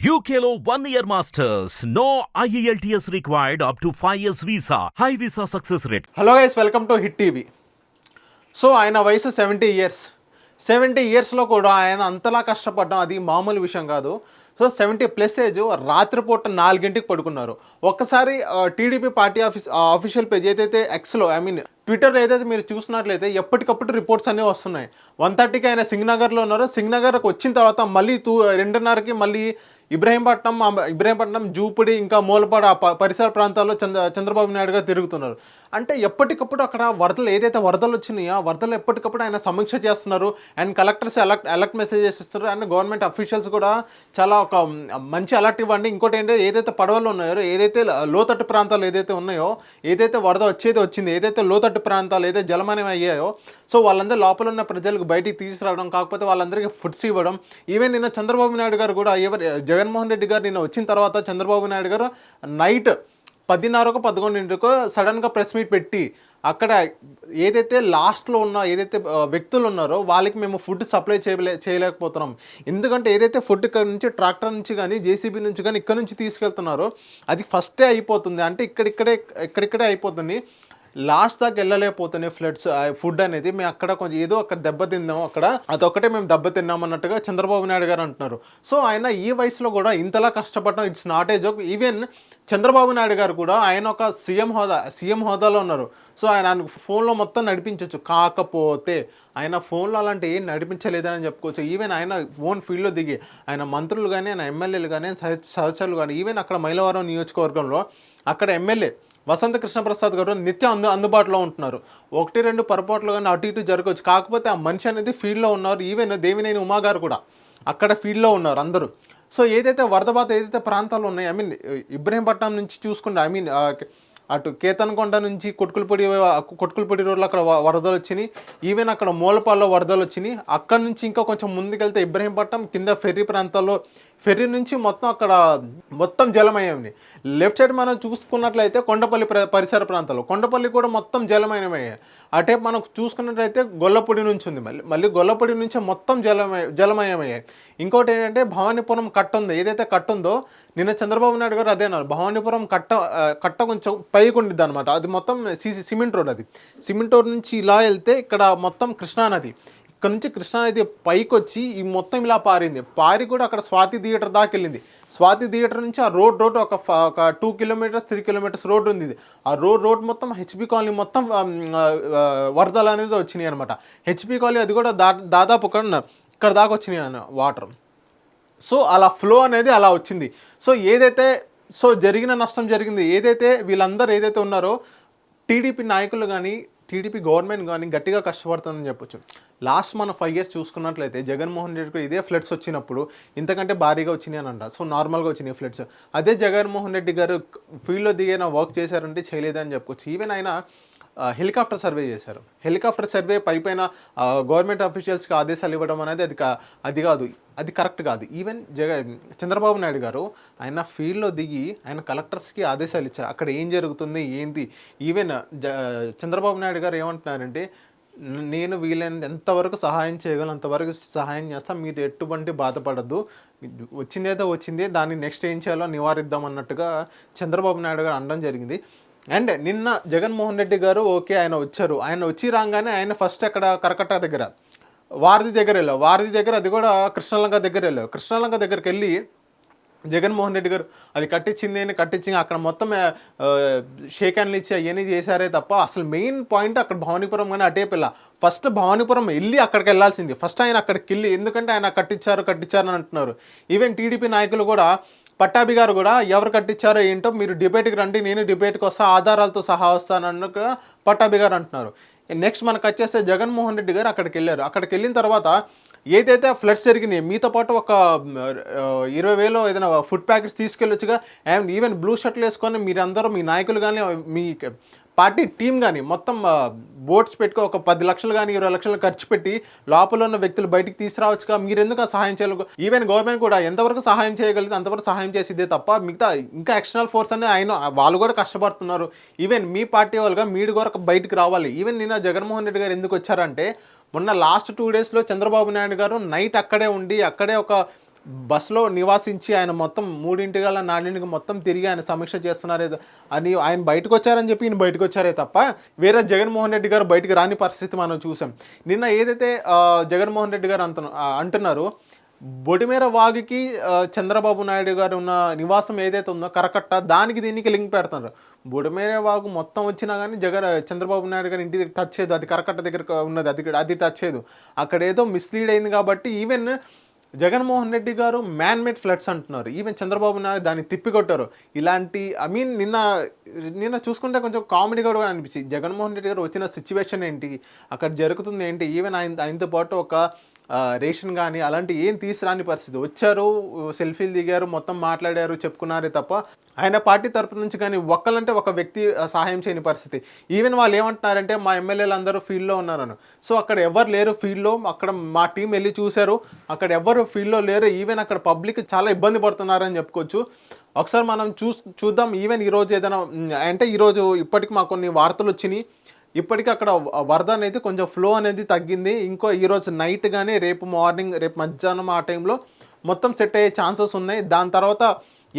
UKLO 1 year masters. No IELTS required up to 5 years visa. High visa success rate. Hello guys, welcome to hit TV. So ఆయన వయసు 70 years. 70 ఇయర్స్లో కూడా ఆయన అంతలా కష్టపడడం అది మామూలు విషయం కాదు. సో 70+ ఏజ్, రాత్రిపూట 4 పడుకున్నారు. ఒక్కసారి టీడీపీ పార్టీ ఆఫీషియల్ పేజ్ ఏదైతే ఎక్స్లో ట్విట్టర్లో ఏదైతే మీరు చూసినట్లయితే ఎప్పటికప్పుడు రిపోర్ట్స్ అన్నీ వస్తున్నాయి. 1:30కి ఆయన సింగ్నగర్లో ఉన్నారు. సింగ్నగర్కి వచ్చిన తర్వాత మళ్ళీ 2:30కి మళ్ళీ ఇబ్రహీంపట్నం, జూపిడి, ఇంకా మూలపాడు పరిసర ప్రాంతాల్లో చంద్రబాబు నాయుడు గారు తిరుగుతున్నారు. అంటే ఎప్పటికప్పుడు అక్కడ ఏదైతే వరదలు వచ్చినాయో ఆ వరదలు ఎప్పటికప్పుడు ఆయన సమీక్ష చేస్తున్నారు. అండ్ కలెక్టర్స్ అలర్ట్ మెసేజెస్ ఇస్తున్నారు. అండ్ గవర్నమెంట్ అఫీషియల్స్ కూడా చాలా ఒక మంచి అలర్ట్ ఇవ్వండి. ఇంకోటి ఏంటంటే ఏదైతే పడవలు ఉన్నాయో, ఏదైతే లోతట్టు ప్రాంతాలు ఏదైతే ఉన్నాయో, ఏదైతే వరద వచ్చింది, ఏదైతే లోతట్టు ప్రాంతాలు ఏదైతే జలమయం అయ్యాయో, సో వాళ్ళందరూ లోపల ఉన్న ప్రజలకు బయటికి తీసుకురావడం, కాకపోతే వాళ్ళందరికీ ఫుడ్స్ ఇవ్వడం. ఈవెన్ నిన్న చంద్రబాబు నాయుడు గారు కూడా జగన్మోహన్ రెడ్డి గారు నిన్న వచ్చిన తర్వాత చంద్రబాబు నాయుడు గారు నైట్ 10:30కో 11కో సడన్గా ప్రెస్ మీట్ పెట్టి అక్కడ ఏదైతే లాస్ట్లో ఉన్న ఏదైతే వ్యక్తులు ఉన్నారో వాళ్ళకి మేము ఫుడ్ సప్లై చేయలేకపోతున్నాం. ఎందుకంటే ఏదైతే ఫుడ్ ఇక్కడ నుంచి ట్రాక్టర్ నుంచి కానీ జేసీబీ నుంచి కానీ ఇక్కడ నుంచి తీసుకెళ్తున్నారో అది ఫస్టే అయిపోతుంది. అంటే ఇక్కడిక్కడే అయిపోతుంది. లాస్ట్ దాకా వెళ్ళలేకపోతున్నాయి ఫ్లడ్స్ ఫుడ్ అనేది. మేము అక్కడ కొంచెం ఏదో అక్కడ దెబ్బతిన్నాము, అక్కడ అదొక్కటే మేము దెబ్బతిన్నాం అన్నట్టుగా చంద్రబాబు నాయుడు గారు అంటున్నారు. సో ఆయన ఈ వయసులో కూడా ఇంతలా కష్టపడడం it's not a joke. Even Chandrababu Naidu గారు కూడా ఆయన ఒక సీఎం హోదాలో ఉన్నారు. సో ఆయన ఫోన్లో మొత్తం నడిపించవచ్చు. కాకపోతే ఆయన ఫోన్లో అలాంటి ఏం నడిపించలేదని చెప్పుకోవచ్చు. ఈవెన్ ఆయన ఓన్ ఫీల్డ్లో దిగి ఆయన మంత్రులు కానీ, ఆయన ఎమ్మెల్యేలు కానీ, సహచరులు కానీ, ఈవెన్ అక్కడ మైలవరం నియోజకవర్గంలో అక్కడ ఎమ్మెల్యే వసంత కృష్ణప్రసాద్ గారు నిత్యం అందుబాటులో ఉంటున్నారు. 1-2 పొరపాట్లు కానీ అటు ఇటు జరగవచ్చు. కాకపోతే ఆ మనిషి అనేది ఫీల్డ్లో ఉన్నారు. ఈవెన్ దేవినేని ఉమా గారు కూడా అక్కడ ఫీల్డ్లో ఉన్నారు అందరూ. సో ఏదైతే వరద బాధ ఏదైతే ప్రాంతాలు ఉన్నాయి, ఇబ్రహీంపట్నం నుంచి చూసుకుంటే అటు కేతన్కొండ నుంచి కొట్టుకులపొడి రోడ్లో అక్కడ వరదలు వచ్చినాయి. ఈవెన్ అక్కడ మూలపాల్లో వరదలు వచ్చినాయి. అక్కడ నుంచి ఇంకా కొంచెం ముందుకెళ్తే ఇబ్రహీంపట్నం కింద ఫెర్రీ నుంచి మొత్తం జలమయ్యింది. లెఫ్ట్ సైడ్ మనం చూసుకున్నట్లయితే కొండపల్లి పరిసర ప్రాంతాల్లో కొండపల్లి కూడా మొత్తం జలమయమయ్యాయి. అటే మనం చూసుకున్నట్లయితే గొల్లపొడి నుంచి ఉంది, మళ్ళీ గొల్లపొడి నుంచి మొత్తం జలమయమయ్యాయి. ఇంకోటి ఏంటంటే భవానీపురం కట్ట ఉంది. ఏదైతే కట్ట ఉందో నిన్న చంద్రబాబు నాయుడు గారు అదే అన్నారు. భవానీపురం కట్ట కొంచెం పైకి ఉండిద్ది అనమాట. అది మొత్తం సిమెంట్ రోడ్. అది సిమెంట్ రోడ్ నుంచి ఇలా వెళ్తే ఇక్కడ మొత్తం కృష్ణానది, ఇక్కడ నుంచి కృష్ణానది పైకి వచ్చి ఈ మొత్తం ఇలా పారి కూడా అక్కడ స్వాతి థియేటర్ దాకా వెళ్ళింది. స్వాతి థియేటర్ నుంచి ఆ రోడ్ ఒక 2 కిలోమీటర్స్ 3 కిలోమీటర్స్ రోడ్ ఉంది. ఆ రోడ్ మొత్తం హెచ్పి కాలనీ మొత్తం వరదలు అనేది వచ్చినాయి అనమాట. హెచ్పి కాలనీ అది కూడా దాదాపు ఇక్కడ దాకా వచ్చినాయి వాటర్. సో అలా ఫ్లో అనేది అలా వచ్చింది. సో జరిగిన నష్టం జరిగింది. ఏదైతే వీళ్ళందరూ ఏదైతే ఉన్నారో టీడీపీ నాయకులు కానీ, టీడీపీ గవర్నమెంట్ కానీ గట్టిగా కష్టపడుతుందని చెప్పొచ్చు. లాస్ట్ మనం 5 years చూసుకున్నట్లయితే జగన్మోహన్ రెడ్డి కూడా ఇదే ఫ్లడ్స్ వచ్చినప్పుడు ఇంతకంటే భారీగా వచ్చినాయి అని అంటారు. సో నార్మల్గా వచ్చినాయి ఫ్లడ్స్. అదే జగన్మోహన్ రెడ్డి గారు ఫీల్డ్లో దిగిన వర్క్ చేశారంటే చేయలేదని చెప్పుకోవచ్చు. ఈవెన్ ఆయన హెలికాప్టర్ సర్వే చేశారు. హెలికాప్టర్ సర్వే పైన గవర్నమెంట్ అఫీషియల్స్కి ఆదేశాలు ఇవ్వడం అనేది అది కరెక్ట్ కాదు. ఈవెన్ చంద్రబాబు నాయుడు గారు ఆయన ఫీల్డ్లో దిగి ఆయన కలెక్టర్స్కి ఆదేశాలు ఇచ్చారు. అక్కడ ఏం జరుగుతుంది ఏంటి. ఈవెన్ చంద్రబాబు నాయుడు గారు ఏమంటున్నారంటే, నేను వీళ్ళని ఎంతవరకు సహాయం చేయగలను అంతవరకు సహాయం చేస్తాను, మీరు ఎటువంటి బాధపడద్దు, వచ్చిందేదో వచ్చిందే, దాన్ని నెక్స్ట్ ఏం చేయాలో నివారిద్దాం అన్నట్టుగా చంద్రబాబు నాయుడు గారు అనడం జరిగింది. అండ్ నిన్న జగన్మోహన్ రెడ్డి గారు ఆయన వచ్చారు. ఆయన వచ్చి రాగానే ఆయన ఫస్ట్ అక్కడ కరకట్ట దగ్గర వారధి దగ్గర అది కూడా కృష్ణలంక దగ్గరికి వెళ్ళి జగన్మోహన్ రెడ్డి గారు అది కట్టించి అక్కడ మొత్తం షేక్ హ్యాండ్లు ఇచ్చి అవన్నీ చేశారే తప్ప అసలు మెయిన్ పాయింట్ అక్కడ భవానీపురం కానీ అటే పిల్ల ఫస్ట్ భవానీపురం వెళ్ళి అక్కడికి వెళ్ళాల్సింది. ఫస్ట్ ఆయన అక్కడికి వెళ్ళి, ఎందుకంటే ఆయన కట్టించారు అని అంటున్నారు. ఈవెన్ టీడీపీ నాయకులు కూడా, పట్టాభి గారు కూడా ఎవరు కట్టించారో ఏంటో మీరు డిబేట్కి రండి, నేను డిబేట్కి వస్తా, ఆధారాలతో సహా వస్తానన్నట్టు పట్టాభి గారు అంటున్నారు. నెక్స్ట్ మనకు వచ్చేస్తే జగన్మోహన్ రెడ్డి గారు అక్కడికి వెళ్ళారు. అక్కడికి వెళ్ళిన తర్వాత ఏదైతే ఫ్లడ్స్ జరిగినాయి మీతో పాటు ఒక 20,000 ఏదైనా ఫుడ్ ప్యాకెట్స్ తీసుకెళ్ళొచ్చుగా. అండ్ ఈవెన్ బ్లూ షర్ట్లు వేసుకొని మీరందరూ, మీ నాయకులు కానీ, మీ పార్టీ టీం కానీ మొత్తం బోట్స్ పెట్టుకో ఒక 10 లక్షలు కానీ 20 లక్షలు ఖర్చు పెట్టి లోపల ఉన్న వ్యక్తులు బయటికి తీసుకురావచ్చుగా. మీరు ఎందుకు సహాయం చేయలేదు? ఈవెన్ గవర్నమెంట్ కూడా ఎంతవరకు సహాయం చేయగలిగితే అంతవరకు సహాయం చేసిద్దే తప్ప మిగతా ఇంకా ఎక్స్టర్నల్ ఫోర్స్ అని వాళ్ళు కూడా కష్టపడుతున్నారు. ఈవెన్ మీ పార్టీ వాళ్ళుగా మీరు కూడా బయటికి రావాలి. ఈవెన్ నిన్న జగన్మోహన్ రెడ్డి గారు ఎందుకు వచ్చారంటే, మొన్న లాస్ట్ 2 daysలో చంద్రబాబు నాయుడు గారు నైట్ అక్కడే ఉండి అక్కడే ఒక బస్సులో నివాసించి ఆయన మొత్తం 3 గల 4 మొత్తం తిరిగి ఆయన సమీక్ష చేస్తున్నారే అని ఆయన బయటకు వచ్చారని చెప్పి ఈయన బయటకు వచ్చారే తప్ప వేరే జగన్మోహన్ రెడ్డి గారు బయటకు రాని పరిస్థితి మనం చూసాం. నిన్న ఏదైతే జగన్మోహన్ రెడ్డి గారు అంటున్నారు బొడిమేర వాగుకి చంద్రబాబు నాయుడు గారు ఉన్న నివాసం ఏదైతే ఉందో కరకట్ట దానికి దీనికి లింక్ పెడుతున్నారు. బొడిమేర వాగు మొత్తం వచ్చినా కానీ చంద్రబాబు నాయుడు గారి ఇంటికి టచ్ చేయదు, అది కరకట్ట దగ్గర ఉన్నది, అది టచ్ చేయదు. అక్కడ ఏదో మిస్లీడ్ అయింది కాబట్టి ఈవెన్ జగన్మోహన్ రెడ్డి గారు మ్యాన్ మేడ్ ఫ్లడ్స్ అంటున్నారు, ఈవెన్ చంద్రబాబు నాయుడు దాన్ని తిప్పికొట్టారు. ఇలాంటి నిన్న చూసుకుంటే కొంచెం కామెడీ కూడా అనిపించింది. జగన్మోహన్ రెడ్డి గారు వచ్చిన సిచ్యువేషన్ ఏంటి, అక్కడ జరుగుతుంది ఏంటి, ఈవెన్ ఆయనతో పాటు ఒక రేషన్ కానీ అలాంటి ఏం తీసుకురాని పరిస్థితి. వచ్చారు, సెల్ఫీలు దిగారు, మొత్తం మాట్లాడారు, చెప్పుకున్నారే తప్ప ఆయన పార్టీ తరపు నుంచి కానీ ఒక్కలంటే ఒక వ్యక్తి సహాయం చేయని పరిస్థితి. ఈవెన్ వాళ్ళు ఏమంటున్నారంటే మా ఎమ్మెల్యేలు అందరూ ఫీల్డ్లో ఉన్నారని. సో అక్కడ ఎవరు లేరు ఫీల్డ్లో, అక్కడ మా టీం వెళ్ళి చూశారు, అక్కడ ఎవరు ఫీల్డ్లో లేరు. ఈవెన్ అక్కడ పబ్లిక్ చాలా ఇబ్బంది పడుతున్నారని చెప్పుకోవచ్చు. ఒకసారి మనం చూద్దాం. ఈవెన్ ఈరోజు ఏదైనా అంటే ఈరోజు ఇప్పటికి మాకు కొన్ని వార్తలు వచ్చినాయి, ఇప్పటికీ అక్కడ వరద అనేది కొంచెం ఫ్లో అనేది తగ్గింది. ఈరోజు నైట్ కానీ రేపు మార్నింగ్ రేపు మధ్యాహ్నం ఆ టైంలో మొత్తం సెట్ అయ్యే ఛాన్సెస్ ఉన్నాయి. దాని తర్వాత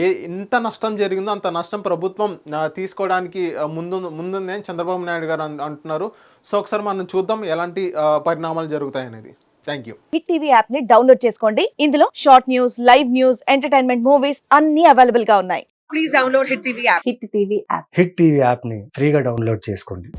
ఎంత నష్టం జరిగిందో అంత నష్టం ప్రభుత్వం తీసుకోవడానికి ముందుంది అని చంద్రబాబు నాయుడు గారు అంటున్నారు. సో ఒకసారి మనం చూద్దాం ఎలాంటి పరిణామాలు జరుగుతాయి అనేది. Thank you. Hit TV app ని డౌన్లోడ్ చేసుకోండి. ఇందులో short news, live news, entertainment movies అన్ని అవైలబుల్ గా ఉన్నాయి. Please download hit TV app. Hit TV యాప్ని ఫ్రీగా డౌన్లోడ్ చేసుకోండి.